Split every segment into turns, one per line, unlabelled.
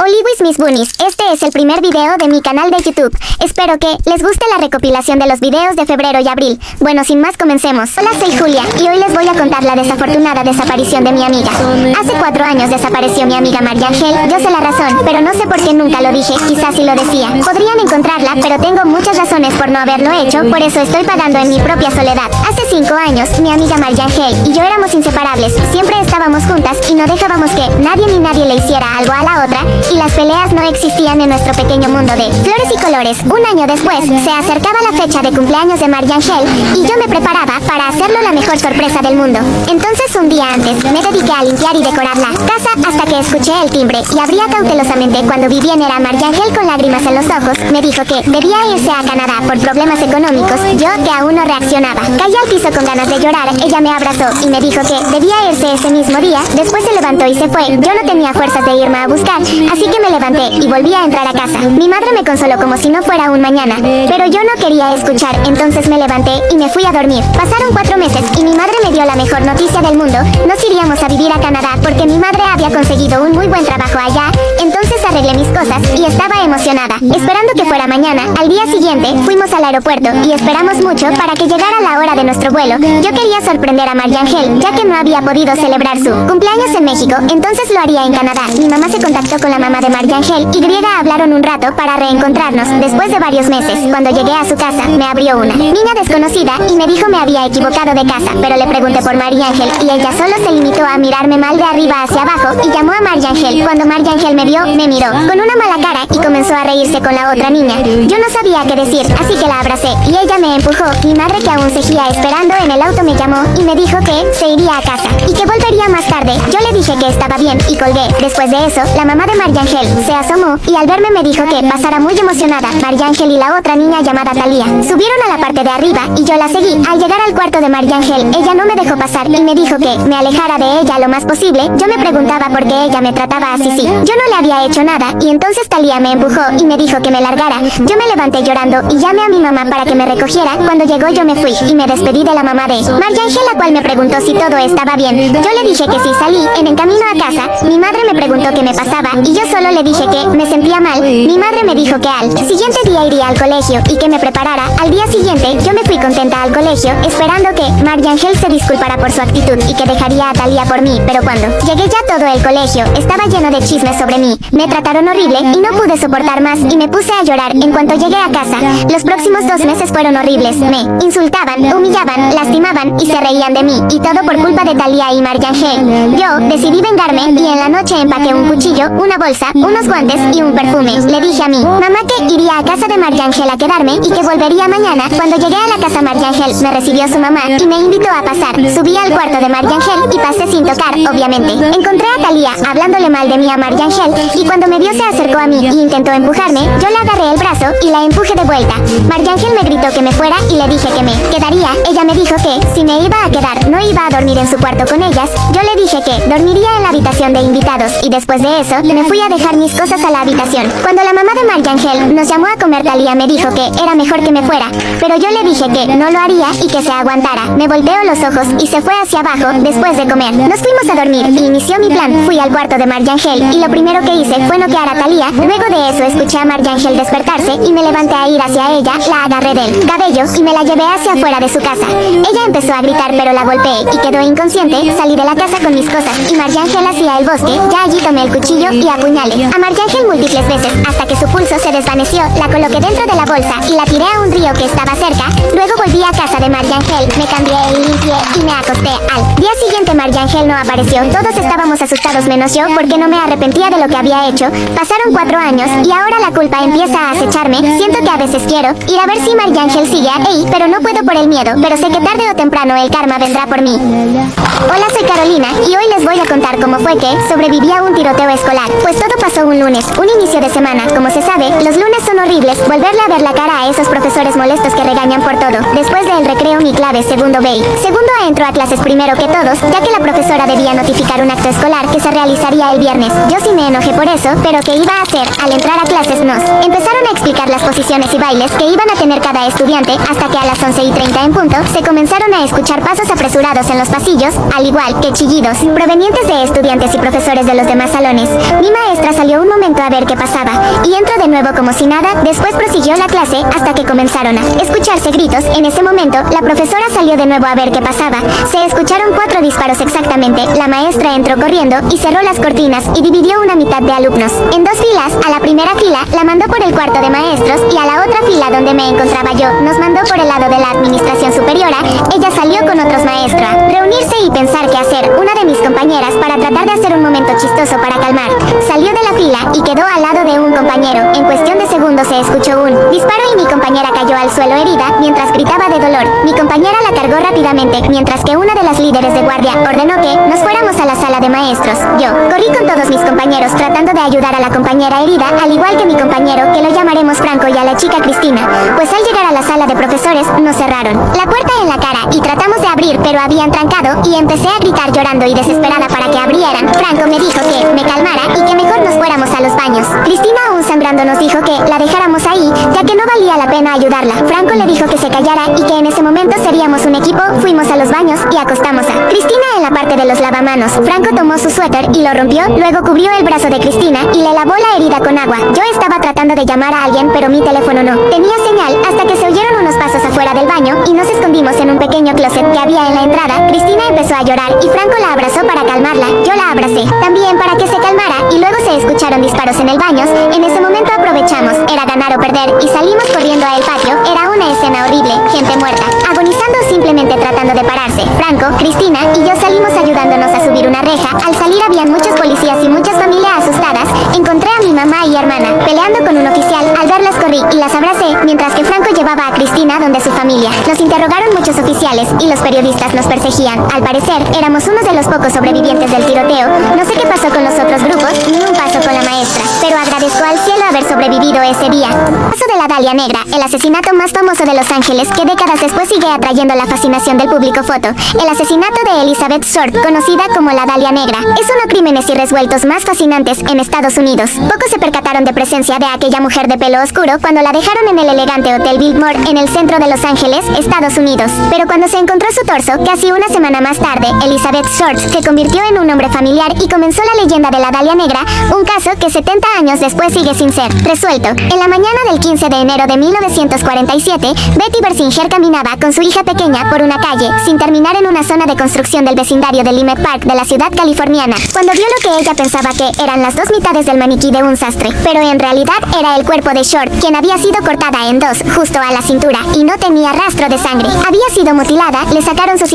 Oliwis mis bunnies, este es el primer video de mi canal de YouTube. Espero que les guste la recopilación de los videos de febrero y abril. Bueno, sin más, comencemos. Hola, soy Julia y hoy les voy a contar la desafortunada desaparición de mi amiga. Hace 4 años desapareció mi amiga María Ángel. Yo sé la razón, pero no sé por qué nunca lo dije. Quizás si lo decía. Podrían encontrarla, pero tengo muchas razones por no haberlo hecho. Por eso estoy pagando en mi propia soledad. Hace 5 años, mi amiga María Ángel y yo éramos inseparables. Siempre estábamos juntas y no dejábamos que nadie ni nadie le hiciera algo a la otra. Y las peleas no existían en nuestro pequeño mundo de flores y colores. Un año después, se acercaba la fecha de cumpleaños de María Ángel y yo me preparaba para hacerlo la mejor sorpresa del mundo. Entonces, un día antes, me dediqué a limpiar y decorar la casa hasta que escuché el timbre y abría cautelosamente cuando vi bien era María Ángel con lágrimas en los ojos. Me dijo que debía irse a Canadá por problemas económicos. Yo, que aún no reaccionaba, caí al piso con ganas de llorar. Ella me abrazó y me dijo que debía irse ese mismo día. Después se levantó y se fue. Yo no tenía fuerzas de irme a buscar, así que me levanté y volví a entrar a casa. Mi madre me consoló como si no fuera un mañana, pero yo no quería escuchar, entonces me levanté y me fui a dormir. Pasaron 4 meses y mi madre me dio la mejor noticia del mundo. Nos iríamos a vivir a Canadá porque mi madre había conseguido un muy buen trabajo allá. Entonces arreglé mis cosas y estaba emocionada, esperando que fuera mañana. Al día siguiente fuimos al aeropuerto y esperamos mucho para que llegara la hora de nuestro vuelo. Yo quería sorprender a María Ángel, ya que no había podido celebrar su cumpleaños en México, entonces lo haría en Canadá. Mi mamá se contactó con la mamá de María Ángel y griega hablaron un rato para reencontrarnos. Después de varios meses, cuando llegué a su casa, me abrió una niña desconocida y me dijo me había equivocado de casa, pero le pregunté por María Ángel y ella solo se limitó a mirarme mal de arriba hacia abajo y llamó a María Ángel. Cuando María Ángel me vio, me miró con una mala cara y comenzó a reírse con la otra niña. Yo no sabía qué decir, así que la abracé y ella me empujó. Mi madre, que aún seguía esperando en el auto, me llamó y me dijo que se iría a casa y que volvería más tarde. Yo le dije que estaba bien y colgué. Después de eso, la mamá de María Ángel se asomó y al verme me dijo que pasara muy emocionada. María Ángel y la otra niña llamada Talía subieron a la parte de arriba y yo la seguí. Al llegar al cuarto de María Ángel, ella no me dejó pasar y me dijo que me alejara de ella lo más posible. Yo me preguntaba por qué ella me trataba así. Yo no le había hecho nada y entonces Talía me empujó y me dijo que me largara. Yo me levanté llorando y llamé a mi mamá para que me recogiera. Cuando llegó yo me fui y me despedí de la mamá de María Ángel, la cual me preguntó si todo estaba bien. Yo le dije que sí. Salí. En camino a casa, mi madre me preguntó qué me pasaba y yo solo le dije que me sentía mal. Mi madre me dijo que al siguiente día iría al colegio y que me preparara. Al día siguiente yo me fui contenta al colegio, esperando que María Ángel se disculpara por su actitud y que dejaría a Talía por mí. Pero cuando llegué ya todo el colegio estaba lleno de chismes sobre mí. Me trataron horrible y no pude soportar más y me puse a llorar. En cuanto llegué a casa, los próximos 2 meses fueron horribles. Me insultaban, humillaban, lastimaban y se reían de mí. Y todo por culpa de Talía y María Ángel. Yo decidí vengarme y en la noche empaqué un cuchillo, una bolsa, unos guantes y un perfume. Le dije a mi mamá que iría a casa de María Ángel a quedarme y que volvería mañana. Cuando llegué a la casa, María Ángel me recibió su mamá y me invitó a pasar. Subí al cuarto de María Ángel y pasé sin tocar, obviamente. Encontré a Talía hablándole mal de mí a María Ángel y cuando me vio se acercó a mí y intentó empujarme. Yo le agarré el brazo y la empujé de vuelta. María Ángel me gritó que me fuera y le dije que me quedaría. Ella me dijo que si me iba a quedar no iba a dormir en su cuarto con ellas. Yo le dije que dormiría en la habitación de invitados y después de eso me fui a dejar mis cosas a la habitación. Cuando la mamá de María Ángel nos llamó a comer, Talía me dijo que era mejor que me fuera, pero yo le dije que no lo haría y que se aguantara. Me volteó los ojos y se fue hacia abajo. Después de comer nos fuimos a dormir y inició mi plan. Fui al cuarto de María Ángel y lo primero que hice fue noquear a Talía. Luego de eso escuché a María Ángel despertarse y me levanté a ir hacia ella. La agarré del cabello y me la llevé hacia afuera de su casa. Ella empezó a gritar pero la golpeé y quedó inconsciente. Salí de la casa con mis cosas y María Ángel hacia el bosque. Ya allí tomé el cuchillo y apuñalé a María Ángel múltiples veces hasta que su pulso se desvaneció. La coloqué dentro de la bolsa y la tiré a un río que estaba cerca. Luego volví a casa de María Ángel, me cambié y limpié y me acosté. Al día siguiente María Ángel no apareció. Todos estábamos asustados menos yo porque no me arrepentía de lo que había hecho. Pasaron 4 años y ahora la culpa empieza a acecharme. Siento que a veces quiero ir a ver si María Ángel sigue ahí, pero no puedo por el miedo. Pero sé que tarde o temprano el karma vendrá por mí. Hola, soy Carolina y hoy les voy a contar cómo fue que sobreviví a un tiroteo escolar. Pues todo pasó un lunes, un inicio de semana. Como se sabe, los lunes son horribles. Volverle a ver la cara a esos profesores molestos que regañan por todo. Después del recreo mi clave segundo B. Segundo A entró a clases primero que todos, ya que la profesora debía notificar un acto escolar que se realizaría el viernes. Yo sí me enojé por eso, pero que iba a hacer al entrar a clases nos empezaron a explicar las posiciones y bailes que iban a tener cada estudiante hasta que a las 11:30 en punto se comenzaron a escuchar pasos apresurados en los pasillos, al igual que chillidos, provenientes de estudiantes y profesores de los demás salones. Mi maestra salió un momento a ver qué pasaba y entró de nuevo como si nada, después prosiguió la clase hasta que comenzaron a escucharse gritos. En ese momento, la profesora salió de nuevo a ver qué pasaba. Se escucharon 4 disparos exactamente. La maestra entró corriendo y cerró las cortinas y dividió una mitad de alumnos en 2 filas. A la primera fila la mandó por el cuarto de maestros y a la otra fila donde me encontraba yo nos mandó por el lado de la administración superiora. Ella salió con otros maestros a reunirse y pensar qué hacer. Una de mis compañeras, para tratar de hacer un momento chistoso para calmar, salió de la fila y quedó al lado de un compañero. En cuestión de segundos se escuchó un disparo y mi compañera cayó al suelo herida mientras gritaba de dolor. Mi compañera la cargó rápidamente, mientras que una de las líderes de guardia ordenó que nos fuéramos a la sala de maestros. Yo corrí con todos mis compañeros tratando de ayudar a la compañera herida, al igual que mi compañero, que lo llamaremos Franco, y a la chica Cristina, pues al llegar a la sala de profesores nos cerraron la puerta en la cara y tratamos de abrir, pero habían trancado, y empecé a gritar llorando y desesperada para que abrieran. Franco me dijo que me calmara y que mejor nos fuéramos a los baños. Cristina, aún sangrando, nos dijo que la dejáramos ahí, ya que no valía la pena ayudarla. Franco le dijo que se callara y que en ese momento seríamos un equipo. Fuimos a los baños y acostamos a Cristina en la parte de los lavamanos. Franco tomó su suéter y lo rompió, luego cubrió el brazo de Cristina y le lavó la herida con agua. Yo estaba tratando de llamar a alguien, pero mi teléfono no tenía señal hasta que se oyeron unos pasos afuera del baño y nos escondimos en un pequeño closet que había en la entrada. Cristina empezó a llorar y Franco la abrazó para calmarla. Yo la abracé también para que se calmara y luego se escucharon disparos en el baño. En ese momento aprovechamos, era ganar o perder, y salimos corriendo al patio. Era una escena horrible, gente muerta, agonizando o simplemente tratando de pararse. Franco, Cristina y yo salimos ayudándonos a subir una reja. Al salir habían muchos policías y muchas familias asustadas. Encontré a mi mamá y hermana peleando con un oficial. Al verlas corrí y las abracé, mientras que Franco llevaba a Cristina donde su familia. Nos interrogaron muchos oficiales y los periodistas nos perseguían. Al parecer, éramos unos de los pocos sobrevivientes del tiroteo. No sé qué pasó con los otros grupos, ni un paso con la maestra, pero agradezco al cielo haber sobrevivido ese día. Caso de la Dalia Negra, el asesinato más famoso de Los Ángeles, que décadas después sigue atrayendo la fascinación del público. Foto: el asesinato de Elizabeth Short, conocida como la Dalia Negra, es uno de los crímenes y resueltos más fascinantes en Estados Unidos. Pocos se percataron de presencia de aquella mujer de pelo oscuro cuando la dejaron en el elegante Hotel Biltmore en el centro de Los Ángeles, Estados Unidos. Pero cuando se encontró su torso, casi una semana más tarde, Elizabeth Short se convirtió en un nombre familiar y comenzó la leyenda de la Dalia Negra, un caso que 70 años después sigue sin ser resuelto. En la mañana del 15 de enero de 1947, Betty Bersinger caminaba con su hija pequeña por una calle, sin terminar, en una zona de construcción del vecindario de Limet Park de la ciudad californiana, cuando vio lo que ella pensaba que eran las 2 mitades del maniquí de un sastre, pero en realidad era el cuerpo de Short, quien había sido cortada en 2, justo a la cintura, y no tenía rastro de sangre. Había sido mutilada, le sacaron sus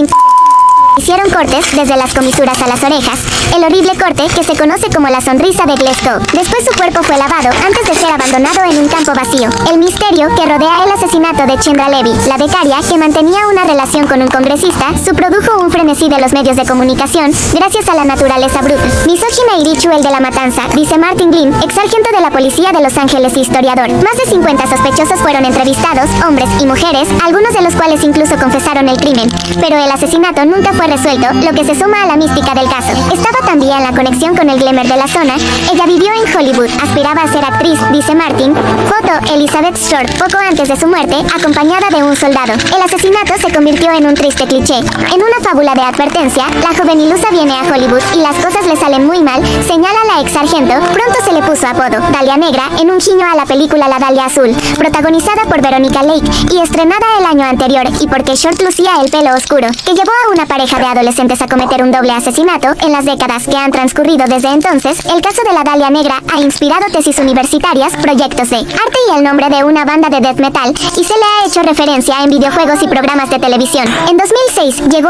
hicieron cortes desde las comisuras a las orejas, el horrible corte que se conoce como la sonrisa de Glasgow. Después su cuerpo fue lavado antes de ser abandonado en un campo vacío. El misterio que rodea el asesinato de Chandra Levy, la becaria que mantenía una relación con un congresista, produjo un frenesí de los medios de comunicación gracias a la naturaleza bruta, misógina y ritual de la matanza, dice Martin Glynn, ex sargento de la policía de Los Ángeles y historiador. Más de 50 sospechosos fueron entrevistados, hombres y mujeres, algunos de los cuales incluso confesaron el crimen, pero el asesinato nunca fue resuelto, lo que se suma a la mística del caso. Estaba también la conexión con el glamour de la zona. Ella vivió en Hollywood, aspiraba a ser actriz, dice Martin. Foto: Elizabeth Short, poco antes de su muerte, acompañada de un soldado. El asesinato se convirtió en un triste cliché. En una fábula de advertencia, la joven ilusa viene a Hollywood y las cosas le salen muy mal, señala la ex sargento. Pronto se le puso apodo Dalia Negra, en un guiño a la película La Dalia Azul, protagonizada por Veronica Lake y estrenada el año anterior, y porque Short lucía el pelo oscuro, que llevó a una pareja de adolescentes a cometer un doble asesinato. En las décadas que han transcurrido desde entonces, el caso de la Dalia Negra ha inspirado tesis universitarias, proyectos de arte y el nombre de una banda de death metal, y se le ha hecho referencia en videojuegos y programas de televisión. En 2006 llegó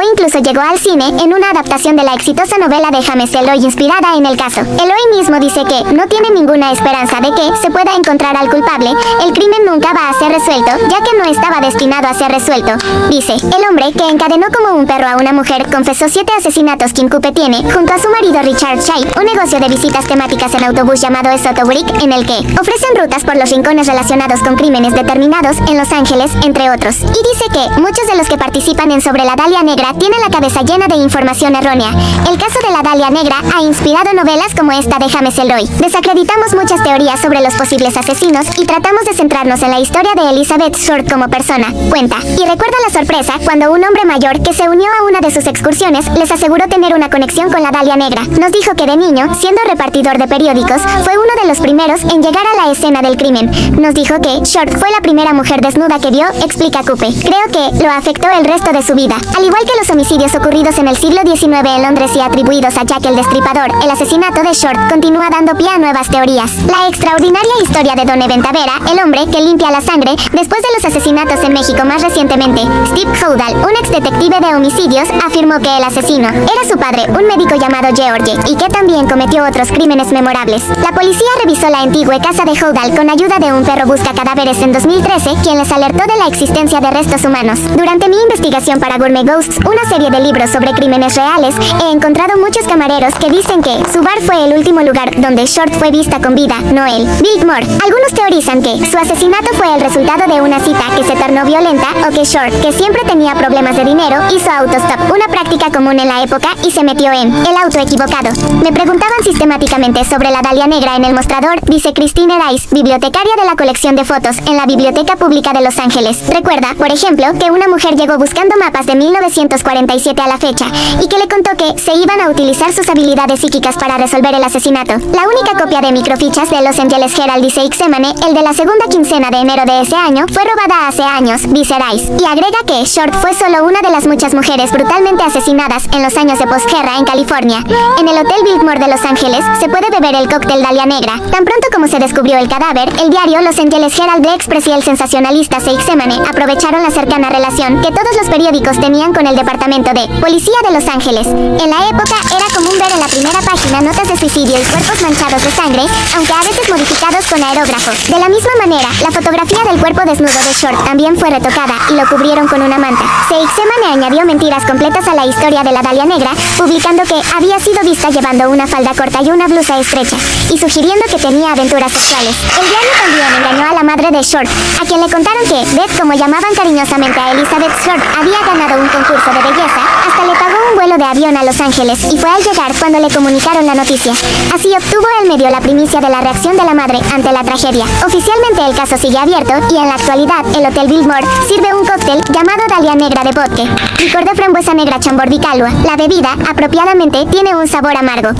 al cine en una adaptación de la exitosa novela de James Eloy inspirada en el caso. Eloy mismo dice que no tiene ninguna esperanza de que se pueda encontrar al culpable. El crimen nunca va a ser resuelto, ya que no estaba destinado a ser resuelto. Dice: el hombre que encadenó como un perro a una mujer mujer confesó 7 asesinatos que Coupe tiene, junto a su marido Richard Shape, un negocio de visitas temáticas en autobús llamado Esotobrik, en el que ofrecen rutas por los rincones relacionados con crímenes determinados en Los Ángeles, entre otros. Y dice que muchos de los que participan en Sobre la Dalia Negra tienen la cabeza llena de información errónea. El caso de la Dalia Negra ha inspirado novelas como esta de James Ellroy. Desacreditamos muchas teorías sobre los posibles asesinos y tratamos de centrarnos en la historia de Elizabeth Short como persona, cuenta. Y recuerda la sorpresa cuando un hombre mayor que se unió a una de sus excursiones les aseguró tener una conexión con la Dalia Negra. Nos dijo que de niño, siendo repartidor de periódicos, fue uno de los primeros en llegar a la escena del crimen. Nos dijo que Short fue la primera mujer desnuda que vio, explica Coupe. Creo que lo afectó el resto de su vida. Al igual que los homicidios ocurridos en el siglo XIX en Londres y atribuidos a Jack el Destripador, el asesinato de Short continúa dando pie a nuevas teorías. La extraordinaria historia de Don Eventavera, el hombre que limpia la sangre después de los asesinatos en México más recientemente. Steve Houdal, un ex detective de homicidios, afirmó que el asesino era su padre, un médico llamado George, y que también cometió otros crímenes memorables. La policía revisó la antigua casa de Houdal con ayuda de un perro busca cadáveres en 2013, quien les alertó de la existencia de restos humanos. Durante mi investigación para Gourmet Ghosts, una serie de libros sobre crímenes reales, he encontrado muchos camareros que dicen que su bar fue el último lugar donde Short fue vista con vida, no él. Biltmore. Algunos teorizan que su asesinato fue el resultado de una cita que se tornó violenta o que Short, que siempre tenía problemas de dinero, hizo autostop, una práctica común en la época, y se metió en el auto equivocado. Me preguntaban sistemáticamente sobre la Dalia Negra en el mostrador, dice Christine Rice, bibliotecaria de la colección de fotos en la Biblioteca Pública de Los Ángeles. Recuerda, por ejemplo, que una mujer llegó buscando mapas de 1947 a la fecha y que le contó que se iban a utilizar sus habilidades psíquicas para resolver el asesinato. La única copia de microfichas de Los Angeles Herald, dice Ixemane, el de la segunda quincena de enero de ese año, fue robada hace años, dice Rice, y agrega que Short fue solo una de las muchas mujeres brutalmente asesinadas en los años de posguerra en California. En el Hotel Biltmore de Los Ángeles se puede beber el cóctel Dalia Negra. Tan pronto como se descubrió el cadáver, el diario Los Angeles Herald de Express y el sensacionalista Ixemane aprovecharon la cercana relación que todos los periódicos tenían con el Departamento de Policía de Los Ángeles. En la época era común ver en la primera página notas de suicidio y cuerpos manchados de sangre, aunque a veces modificados con aerógrafo. De la misma manera, la fotografía del cuerpo desnudo de Short también fue retocada y lo cubrieron con una manta. Ixemane añadió mentiras completas a la historia de la Dalia Negra, publicando que había sido vista llevando una falda corta y una blusa estrecha, y sugiriendo que tenía aventuras sexuales. El diario también engañó a la madre de Short, a quien le contaron que Beth, como llamaban cariñosamente a Elizabeth Short, había ganado un concurso de belleza, hasta le pagó un vuelo de avión a Los Ángeles, y fue al llegar cuando le comunicaron la noticia. Así obtuvo el medio la primicia de la reacción de la madre ante la tragedia. Oficialmente el caso sigue abierto, y en la actualidad el Hotel Biltmore sirve un cóctel llamado Dalia Negra de vodka, licor de frambuesa negra chambordicalua. La bebida, apropiadamente, tiene un sabor amargo.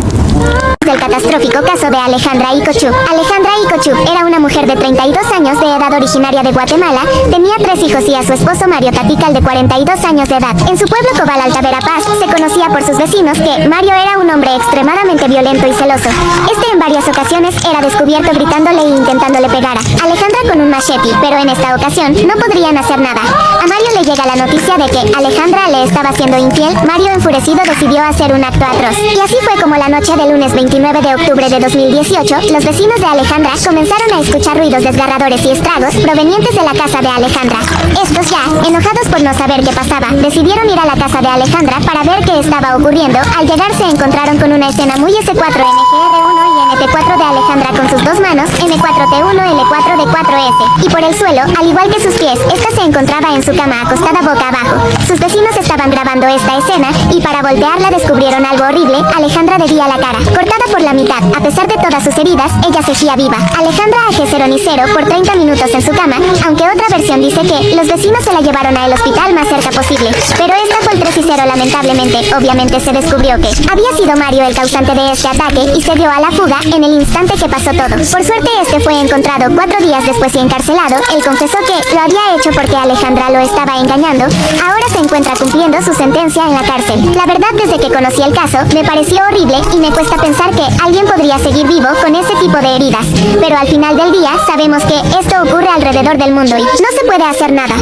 Del catastrófico caso de Alejandra Ikochuk. Alejandra Ikochuk era una mujer de 32 años de edad, originaria de Guatemala, tenía 3 hijos y a su esposo Mario Tatical, de 42 años de edad. En su pueblo Cobal, Alta Verapaz, se conocía por sus vecinos que Mario era un hombre extremadamente violento y celoso. Este en varias ocasiones era descubierto gritándole e intentándole pegar a Alejandra con un machete, pero en esta ocasión no podrían hacer nada. A Mario le llega la noticia de que Alejandra le estaba siendo infiel. Mario, enfurecido, decidió hacer un acto atroz. Y así fue como la noche del lunes 29 de octubre de 2018, los vecinos de Alejandra comenzaron a escuchar ruidos desgarradores y estragos provenientes de la casa de Alejandra. Estos, ya enojados por no saber qué pasaba, decidieron ir a la casa de Alejandra para ver qué estaba ocurriendo. Al llegar se encontraron con una escena muy S4NGR1 y NT4 de Alejandra con sus dos manos, N4T1, L4D4S, y por el suelo, al igual que sus pies. Esta se encontraba en su cama acostada boca abajo. Sus vecinos estaban grabando esta escena y para voltearla descubrieron algo horrible. Alejandra debía la cara, cortada por la mitad. A pesar de todas sus heridas, ella seguía viva. Alejandra AG0 por 30 minutos en su cama, aunque otra versión dice que los vecinos se la llevaron al hospital más cerca posible. Pero esta fue el 3-0 lamentablemente. Obviamente se descubrió que había sido Mario el causante de este ataque y se dio a la fuga en el instante que pasó todo. Por suerte este fue encontrado 4 días después y encarcelado. Él confesó que lo había hecho porque Alejandra lo estaba engañando. Ahora se encuentra cumpliendo su sentencia en la cárcel. La verdad, desde que conocí el caso, me pareció horrible y me cuesta pensar que alguien podría seguir vivo con ese tipo de heridas. Pero al final del día, sabemos que esto ocurre alrededor del mundo y no se puede hacer nada.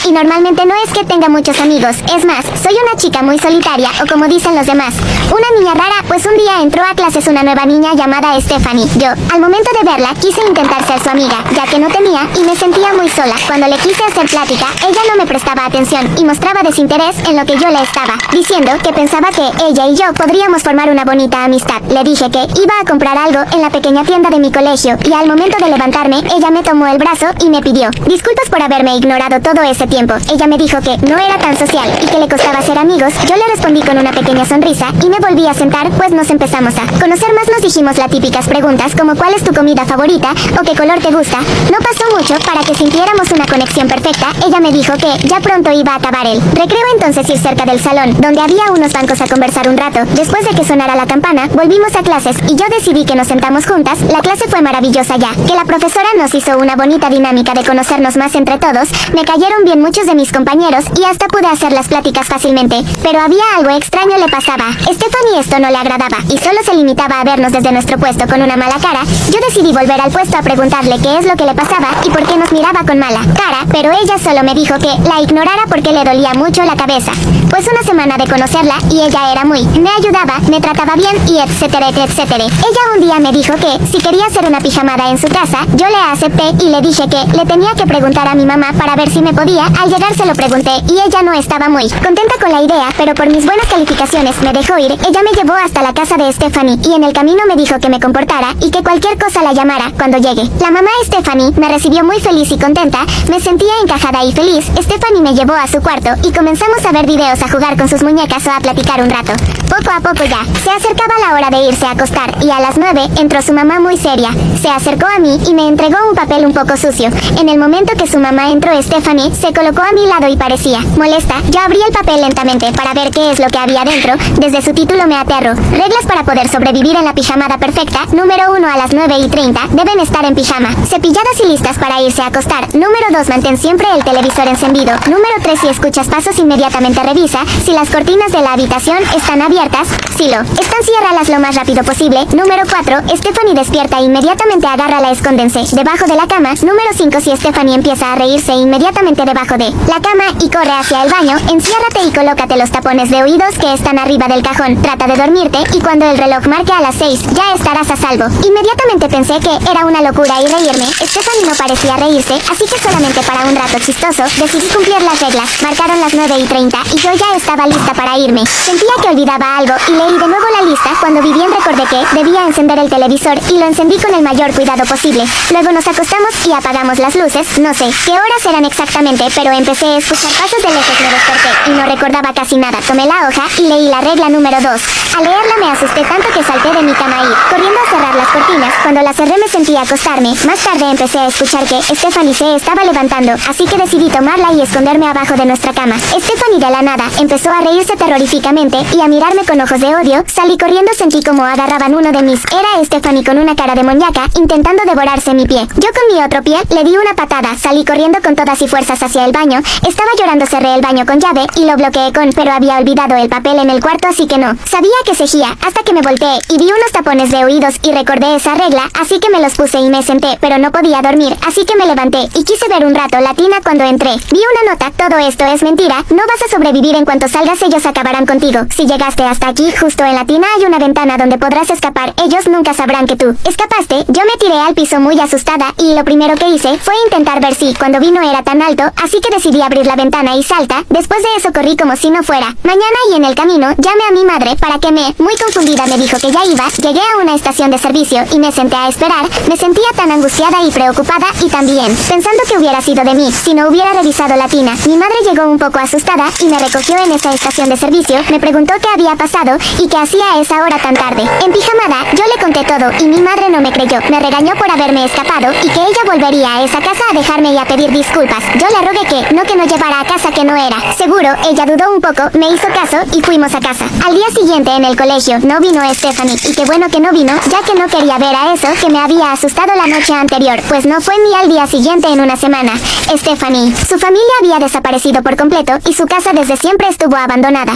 Y normalmente no es que tenga muchos amigos. Es más, soy una chica muy solitaria, o como dicen los demás, una niña rara, pues un día entró a clases una nueva niña llamada Stephanie. Yo, al momento de verla, quise intentar ser su amiga, ya que no tenía y me sentía muy sola. Cuando le quise hacer plática, ella no me prestaba atención y mostraba desinterés en lo que yo le estaba diciendo, que pensaba que ella y yo podríamos formar una bonita amistad. Le dije que iba a comprar algo en la pequeña tienda de mi colegio y al momento de levantarme, ella me tomó el brazo y me pidió disculpas por haberme ignorado todo ese tiempo. Ella me dijo que no era tan social y que le costaba ser amigos. Yo le respondí con una pequeña sonrisa y me volví a sentar, pues nos empezamos a conocer más. Nos dijimos las típicas preguntas como ¿cuál es tu comida favorita? O ¿qué color te gusta? No pasó mucho para que sintiéramos una conexión perfecta. Ella me dijo que ya pronto iba a acabar el recreo, entonces ir cerca del salón, donde había unos bancos, a conversar un rato. Después de que sonara la campana, volvimos a clases y yo decidí que nos sentamos juntas. La clase fue maravillosa, ya que la profesora nos hizo una bonita dinámica de conocernos más entre todos. Me cayeron bien muchos de mis compañeros y hasta pude hacer las pláticas fácilmente, pero había algo extraño le pasaba. Stephanie esto no le agradaba y solo se limitaba a vernos desde nuestro puesto con una mala cara. Yo decidí volver al puesto a preguntarle qué es lo que le pasaba y por qué nos miraba con mala cara, pero ella solo me dijo que la ignorara porque le dolía mucho la cabeza. Pues una semana de conocerla y ella era muy, me ayudaba, me trataba bien y etcétera, etcétera. Ella un día me dijo que si quería hacer una pijamada en su casa, yo le acepté y le dije que le tenía que preguntar a mi mamá para ver si me podía. Al llegar se lo pregunté y ella no estaba muy contenta con la idea, pero por mis buenas calificaciones me dejó ir. Ella me llevó hasta la casa de Stephanie y en el camino me dijo que me comportara y que cualquier cosa la llamara cuando llegue. La mamá Stephanie me recibió muy feliz y contenta, me sentía encajada y feliz. Stephanie me llevó a su cuarto y comenzamos a ver videos, a jugar con sus muñecas o a platicar un rato. Poco a poco ya se acercaba la hora de irse a acostar y a las 9 entró su mamá muy seria. Se acercó a mí y me entregó un papel un poco sucio. En el momento que su mamá entró, Stephanie se colocó a mi lado y parecía molesta. Yo abrí el papel lentamente para ver qué es lo que había dentro. Desde su título me aterró: reglas para poder sobrevivir en la pijamada perfecta. Número 1, a las 9:30 deben estar en pijama, cepilladas y listas para irse a acostar. Número 2, mantén siempre el televisor encendido. Número 3, si escuchas pasos inmediatamente revisa si las cortinas de la habitación están abiertas. Si lo están, ciérralas lo más rápido posible. Número 4, Stephanie despierta inmediatamente, agárrala, escóndense debajo de la cama. Número 5, si Stephanie empieza a reírse, inmediatamente debajo de la cama y corre hacia el baño, enciérrate y colócate los tapones de oídos que están arriba del cajón. Trata de dormirte y cuando el reloj marque a las 6 ya estarás a salvo. Inmediatamente pensé que era una locura y reírme. Stephanie no parecía reírse, así que solamente para un rato chistoso decidí cumplir las reglas. Marcaron las 9:30 y yo ya estaba lista para irme. Sentía que olvidaba algo y leí de nuevo la lista. Cuando vi bien recordé que debía encender el televisor y lo encendí con el mayor cuidado posible. Luego nos acostamos y apagamos las luces. No sé qué horas eran exactamente, pero empecé a escuchar pasos de lejos. Me desperté y no recordaba casi nada. Tomé la hoja y leí la regla número 2. Al leerla me asusté tanto que salté de mi cama y, corriendo a cerrar las cortinas, cuando las cerré me sentí a acostarme. Más tarde empecé a escuchar que Stephanie se estaba levantando, así que decidí tomarla y esconderme abajo de nuestra cama. Stephanie de la nada empezó a reírse terroríficamente y a mirarme con ojos de odio. Salí corriendo, sentí como agarraban uno de mis. Era Stephanie con una cara demoníaca intentando devorarse mi pie. Yo con mi otro pie le di una patada. Salí corriendo con todas y fuerzas hacia el baño. Estaba llorando, cerré el baño con llave y lo bloqueé pero había olvidado el papel en el cuarto, así que no sabía que seguía hasta que me volteé y vi unos tapones de oídos y recordé esa regla, así que me los puse y me senté, pero no podía dormir, así que me levanté y quise ver un rato la tina. Cuando entré vi una nota: todo esto es mentira, no vas a sobrevivir, en cuanto salgas ellos acabarán contigo. Si llegaste hasta aquí, justo en la tina hay una ventana donde podrás escapar, ellos nunca sabrán que tú escapaste. Yo me tiré al piso muy asustada y lo primero que hice fue intentar ver si cuando vi no era tan alto, así que decidí abrir la ventana y salta. Después de eso corrí como si no fuera mañana y en el camino llamé a mi madre para que muy confundida me dijo que ya iba. Llegué a una estación de servicio y me senté a esperar. Me sentía tan angustiada y preocupada y también pensando que hubiera sido de mí si no hubiera revisado la tina. Mi madre llegó un poco asustada y me recogió en esa estación de servicio. Me preguntó qué había pasado y qué hacía a esa hora tan tarde en pijamada. Yo le conté todo y mi madre no me creyó. Me regañó por haberme escapado y que ella volvería a esa casa a dejarme y a pedir disculpas. Yo le rogué que no llevara a casa que no era seguro. Ella dudó un poco, me hizo caso y fuimos a casa. Al día siguiente en el colegio no vino Stephanie y qué bueno que no vino, ya que no quería ver a eso que me había asustado la noche anterior, pues no fue ni al día siguiente en una semana. Stephanie, su familia había desaparecido por completo y su casa desde siempre estuvo abandonada.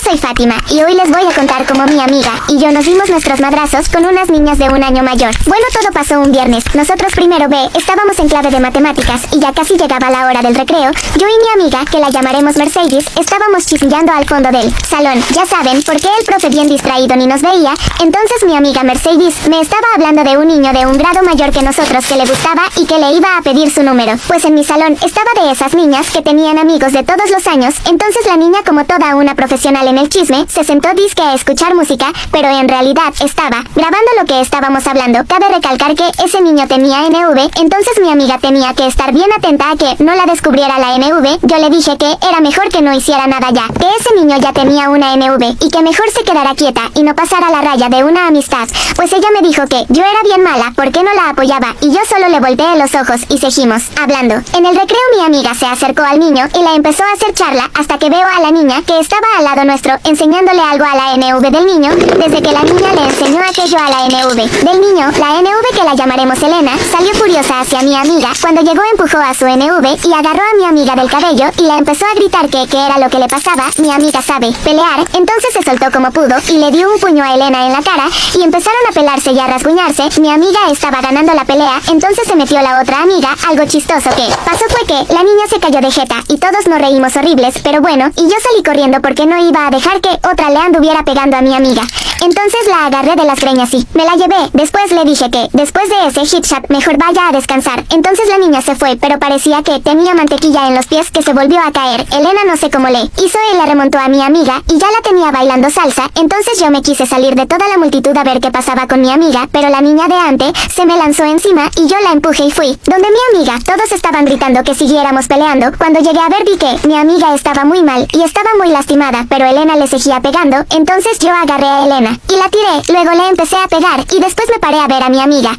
Soy soy Fátima y hoy les voy a contar cómo mi amiga y yo nos dimos nuestros madrazos con unas niñas de 1 año mayor. Bueno, todo pasó un viernes. Nosotros primero B estábamos en clave de matemáticas y ya casi llegaba la hora del recreo. Yo y mi amiga, que la llamaremos Mercedes, estábamos chismeando al fondo del salón. Ya saben, porque el profe bien distraído ni nos veía. Entonces mi amiga Mercedes me estaba hablando de un niño de un grado mayor que nosotros que le gustaba y que le iba a pedir su número. Pues en mi salón estaba de esas niñas que tenían amigos de todos los años. Entonces la niña, como toda una profesional en el chisme, se sentó disque a escuchar música, pero en realidad estaba grabando lo que estábamos hablando. Cabe recalcar que ese niño tenía NV, entonces mi amiga tenía que estar bien atenta a que no la descubriera la NV. Yo le dije que era mejor que no hiciera nada ya, que ese niño ya tenía una NV y que mejor se quedara quieta y no pasara la raya de una amistad. Pues ella me dijo que yo era bien mala porque no la apoyaba y yo solo le volteé los ojos y seguimos hablando. En el recreo mi amiga se acercó al niño y la empezó a hacer charla hasta que veo a la niña que estaba al lado nuestro enseñándole algo a la NV del niño. Desde que la niña le enseñó aquello a la NV del niño, la NV, que la llamaremos Elena, salió furiosa hacia mi amiga. Cuando llegó empujó a su NV y agarró a mi amiga del cabello y la empezó a gritar que era lo que le pasaba. Mi amiga sabe pelear, entonces se soltó como pudo y le dio un puño a Elena en la cara y empezaron a pelarse y a rasguñarse. Mi amiga estaba ganando la pelea, entonces se metió la otra amiga. Algo chistoso que pasó fue que la niña se cayó de jeta y todos nos reímos horribles, pero bueno, y yo salí corriendo porque no iba a dejar que otra le anduviera pegando a mi amiga. Entonces la agarré de las greñas y me la llevé. Después le dije que después de ese hit shot mejor vaya a descansar. Entonces la niña se fue, pero parecía que tenía mantequilla en los pies que se volvió a caer. Elena no sé cómo le hizo y le remontó a mi amiga y ya la tenía bailando salsa. Entonces yo me quise salir de toda la multitud a ver qué pasaba con mi amiga, pero la niña de ante se me lanzó encima y yo la empujé y fui donde mi amiga. Todos estaban gritando que siguiéramos peleando. Cuando llegué a ver vi que mi amiga estaba muy mal y estaba muy lastimada, pero Elena le seguía pegando. Entonces yo agarré a Elena y la tiré, luego le empecé a pegar y después me paré a ver a mi amiga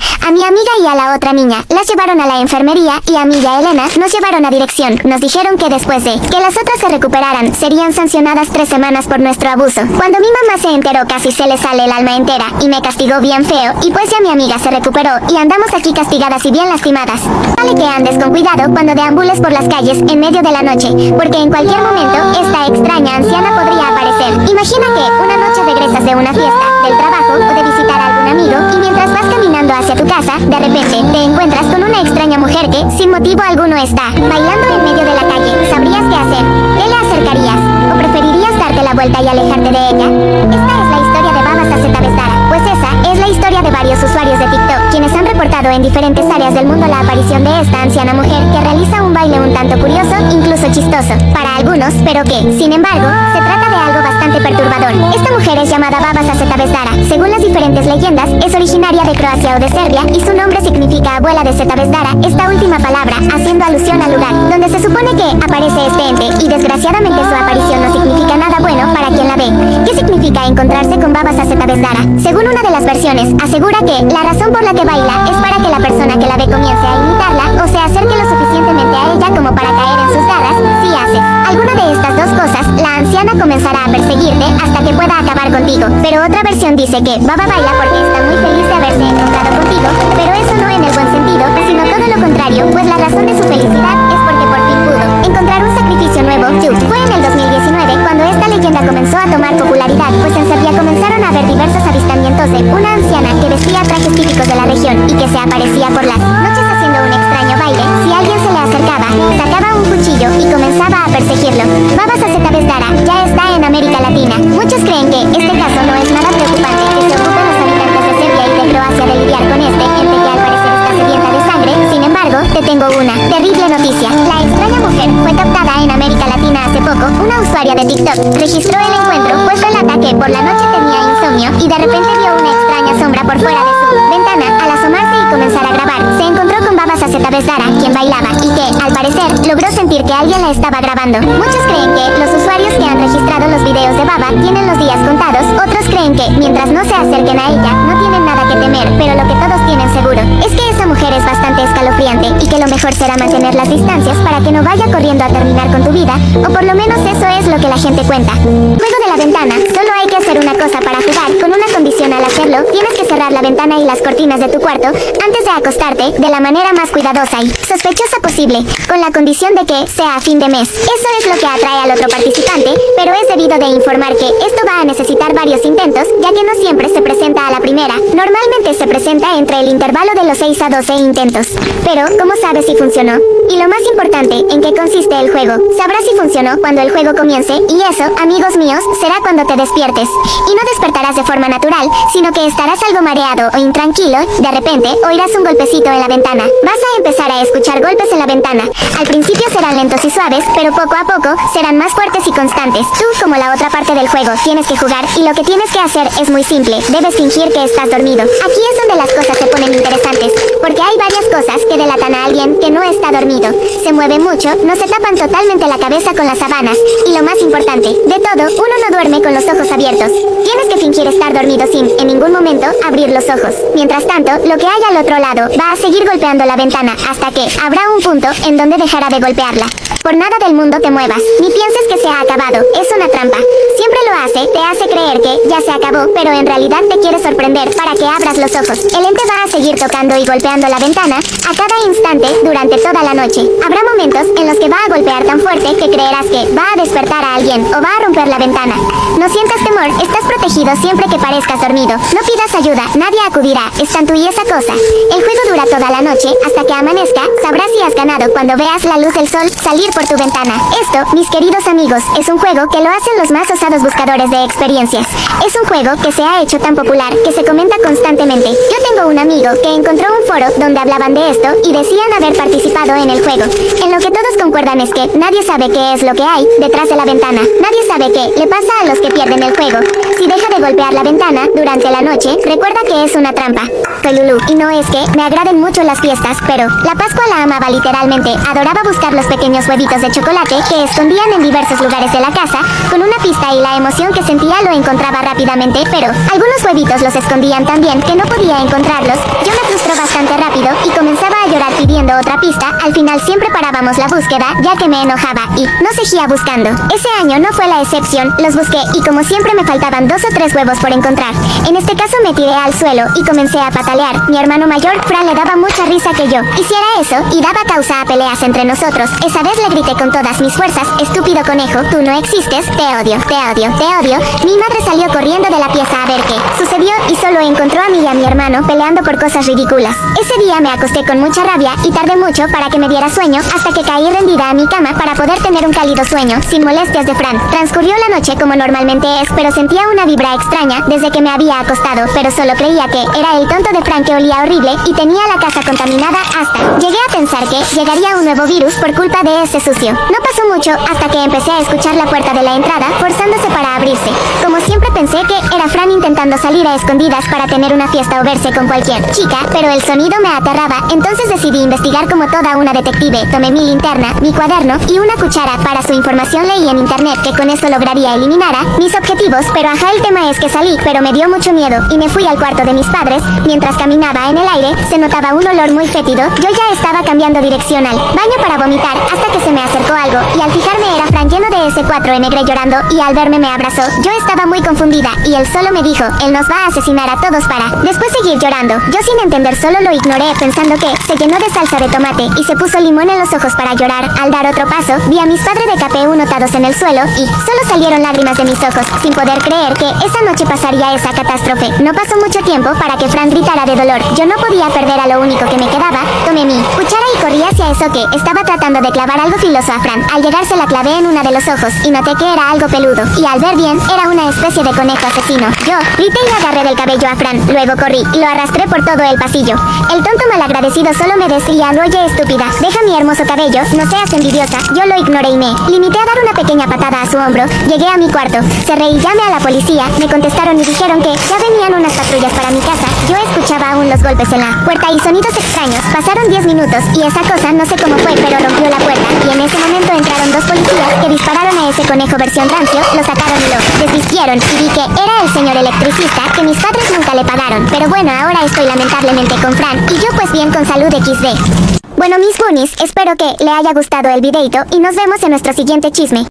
y a la otra niña. Las llevaron a la enfermería y a mí y a Elena nos llevaron a dirección. Nos dijeron que después de que las otras se recuperaran, serían sancionadas 3 semanas por nuestro abuso. Cuando mi mamá se enteró casi se le sale el alma entera y me castigó bien feo y pues ya mi amiga se recuperó y andamos aquí castigadas y bien lastimadas. Vale que andes con cuidado cuando deambules por las calles en medio de la noche, porque en cualquier momento esta extraña anciana podría aparecer. Imagina que una noche regresas de una fiesta, del trabajo o de visitar a algún amigo y mientras vas caminando hacia tu casa, de repente te encuentras con una extraña mujer que, sin motivo alguno, está bailando en medio de la calle. ¿Sabrías qué hacer? ¿Te le acercarías? ¿O preferirías darte la vuelta y alejarte de ella? Esta es la historia de Babas Azetabesdara, pues esa es la historia de varios usuarios de TikTok, quienes han reportado en diferentes áreas del mundo la aparición de esta anciana mujer que realiza un baile un tanto curioso, incluso chistoso, para algunos, pero que, sin embargo, se trata de algo bastante perturbador. Esta mujer es llamada Babas Azetabesdara. Según las diferentes leyendas, es originaria de Croacia o de Serbia y su nombre significa abuela de Zetabesdara, esta última palabra haciendo alusión al lugar donde se supone que aparece este ente, y desgraciadamente su aparición no significa nada bueno para quien la ve. ¿Qué significa encontrarse con Babas Azetabesdara? Según una de las versiones, asegura que la razón por la que baila es para que la persona que la ve comience a imitarla o se acerque lo suficientemente a ella como para caer en sus garras. Si haces alguna de estas dos cosas, la anciana comenzará a perseguirte hasta que pueda acabar contigo. Pero otra versión dice que Baba baila porque está muy feliz de haberse encontrado contigo, pero eso no en el buen sentido, sino todo lo contrario, pues la razón de su felicidad es porque por fin pudo encontrar un sacrificio nuevo. Fue en el 2019 cuando esta leyenda comenzó a tomar popularidad, pues en Serbia comenzaron a haber diversos avistamientos de una anciana que vestía trajes típicos de la región y que se aparecía por las noches haciendo un extraño baile. Si alguien se le acercaba, sacaba un cuchillo y comenzaba a perseguirlo. Babas Azetabesdara ya está en América Latina. Muchos creen que este caso no es nada preocupante, que se ocupen los habitantes de Serbia y de Croacia de lidiar con este ente que al parecer está sedienta de sangre. Sin embargo, te tengo una terrible noticia. La extraña mujer fue captada en América Latina hace poco. Una usuaria de TikTok registró el encuentro, pues relata que por la noche tenía insomnio y de repente vio una extraña sombra por fuera de su ventana. Al asomarse y comenzar a grabar, se encontró con Babas Azetabesdara, quien bailaba y que, al parecer, logró sentir que alguien la estaba grabando. Muchos creen que los usuarios que han registrado los videos de Baba tienen los días contados. Otros creen que, mientras no se acerquen a ella, no tienen nada que temer, pero lo que todos tienen seguro es que esa mujer es bastante escalofriante y que lo mejor será mantener las distancias para que no vaya corriendo a terminar con tu vida, o por lo menos eso es lo que la gente cuenta. Luego de la la ventana. Solo hay que hacer una cosa para jugar, con una condición al hacerlo. Tienes que cerrar la ventana y las cortinas de tu cuarto antes de acostarte de la manera más cuidadosa y sospechosa posible, con la condición de que sea a fin de mes. Eso es lo que atrae al otro participante, pero es debido de informar que esto va a necesitar varios intentos, ya que no siempre se presenta a la primera. Normalmente se presenta entre el intervalo de los 6 a 12 intentos. Pero, ¿cómo sabes si funcionó? Y lo más importante, ¿en qué consiste el juego? Sabrás si funcionó cuando el juego comience, y eso, amigos míos, será cuando te despiertes. Y no despertarás de forma natural, sino que estarás algo mareado o intranquilo. De repente, oirás un golpecito en la ventana. Vas a empezar a escuchar golpes en la ventana. Al principio serán lentos y suaves, pero poco a poco serán más fuertes y constantes. Tú, como la otra parte del juego, tienes que jugar, y lo que tienes que hacer es muy simple. Debes fingir que estás dormido. Aquí es donde las cosas se ponen interesantes, porque hay varias cosas que delatan a alguien que no está dormido. Se mueve mucho, no se tapan totalmente la cabeza con las sábanas, y lo más importante de todo, uno no duerme con los ojos abiertos. Tienes que fingir estar dormido sin, en ningún momento, abrir los ojos. Mientras tanto, lo que hay al otro lado va a seguir golpeando la ventana hasta que habrá un punto en donde dejará de golpearla. Por nada del mundo te muevas, ni pienses que se ha acabado, es una trampa. Siempre lo hace, te hace creer que ya se acabó, pero en realidad te quiere sorprender para que abras los ojos. El ente va a seguir tocando y golpeando la ventana a cada instante durante toda la noche. Habrá momentos en los que va a golpear tan fuerte que creerás que va a despertar a alguien o va a romper la ventana. No sientas temor, estás protegido siempre que parezcas dormido. No pidas ayuda, nadie acudirá, es tan tú y esa cosa. El juego dura toda la noche hasta que amanezca. Sabrás si has ganado cuando veas la luz del sol salir por tu ventana. Esto, mis queridos amigos, es un juego que lo hacen los más osados buscadores de experiencias. Es un juego que se ha hecho tan popular que se comenta constantemente. Yo tengo un amigo que encontró un foro donde hablaban de esto y decían haber participado en el juego. En lo que todos concuerdan es que nadie sabe qué es lo que hay detrás de la ventana. Nadie sabe qué le pasa a los que pierden el juego. Si deja de golpear la ventana durante la noche, recuerda que es una trampa. Soy Lulu, y no es que me agraden mucho las fiestas, pero la Pascua la amaba literalmente. Adoraba buscar los pequeños huevitos de chocolate que escondían en diversos lugares de la casa. Con una pista y la emoción que sentía lo encontraba rápidamente, pero algunos huevitos los escondían tan bien que no podía encontrarlos. Yo me frustró bastante rápido y comenzaba a llorar pidiendo otra pista. Al final siempre parábamos la búsqueda, ya que me enojaba y no seguía buscando. Ese año no fue la excepción, los busqué y como siempre me faltaban 2 o 3 huevos por encontrar. En este caso me tiré al suelo y comencé a patalear. Mi hermano mayor, Fran, le daba mucha risa que yo hiciera eso y daba causa a peleas entre nosotros. Esa vez le grité con todas mis fuerzas: estúpido conejo, tú no existes, te odio, te odio, te odio. Mi madre salió corriendo de la pieza a ver qué sucedió y solo encontró a mí y a mi hermano peleando por cosas ridículas. Ese día me acosté con mucha rabia y tardé mucho para que me diera sueño, hasta que caí rendida a mi cama para poder tener un cálido sueño, sin molestias de Fran. Transcurrió la noche como normalmente es, pero sentía una vibra extraña desde que me había acostado, pero solo creía que era el tonto de Fran que olía horrible y tenía la casa contaminada hasta llegué a pensar que llegaría un nuevo virus por culpa de ese sucio. No pasó mucho hasta que empecé a escuchar la puerta de la entrada forzándose para abrirse. Como siempre pensé que era Fran intentando salir a escondidas para tener una fiesta o verse con cualquier chica, pero el sonido me aterraba, entonces decidí investigar como toda una detective. Tomé mi linterna, mi cuaderno y una cuchara. Para su información leí en internet que con esto lograría eliminar mis objetivos, pero ajá, el tema es que salí, pero me dio mucho miedo y me fui al cuarto de mis padres. Mientras caminaba en el aire, se notaba un olor muy fétido. Yo ya estaba cambiando dirección al baño para vomitar, hasta que se me acercó algo, y al fijarme era Fran lleno de ese 4 negre llorando, y al verme me abrazó. Yo estaba muy confundida, y él solo me dijo: él nos va a asesinar a todos para después seguir llorando. Yo sin entender solo lo ignoré, pensando que se llenó de salsa de tomate, y se puso limón en los ojos para llorar. Al dar otro paso, vi a mis padres de KPU notados en el suelo, y solo salieron lágrimas de mis ojos, sin poder creer que esa noche pasaría esa catástrofe. No pasó mucho tiempo para que Fran gritara de dolor. Yo no podía perder a lo único que me quedaba. Tomé mi cuchara y corrí hacia eso que estaba tratando de clavar algo filoso a Fran. Al llegar se la clavé en uno de los ojos, y noté que era algo peludo, y al ver bien, era una especie de conejo asesino. Yo grité y le agarré del cabello a Fran, luego corrí y lo arrastré por todo el pasillo. El tonto malagradecido solo me decía: oye estúpida, deja mi hermoso cabello, no seas envidiosa. Yo lo ignoré y me limité a dar una pequeña patada a su hombro. Llegué a mi cuarto, cerré y llamé a la policía. Me contestaron y dijeron que ya venían unas patrullas para mi casa. Yo escuchaba aún los golpes en la puerta y sonidos extraños. Pasaron 10 minutos y esa cosa no sé cómo fue, pero rompió la puerta, y en ese momento entraron 2 policías que dispararon a ese conejo versión rancio, lo sacaron y lo desvistieron, y vi que era el señor electricista que mis padres nunca le pagaron. Pero bueno, ahora estoy lamentablemente con Fran, y yo pues bien con salud XD. Bueno mis bunnies, espero que le haya gustado el videito y nos vemos en nuestro siguiente chisme.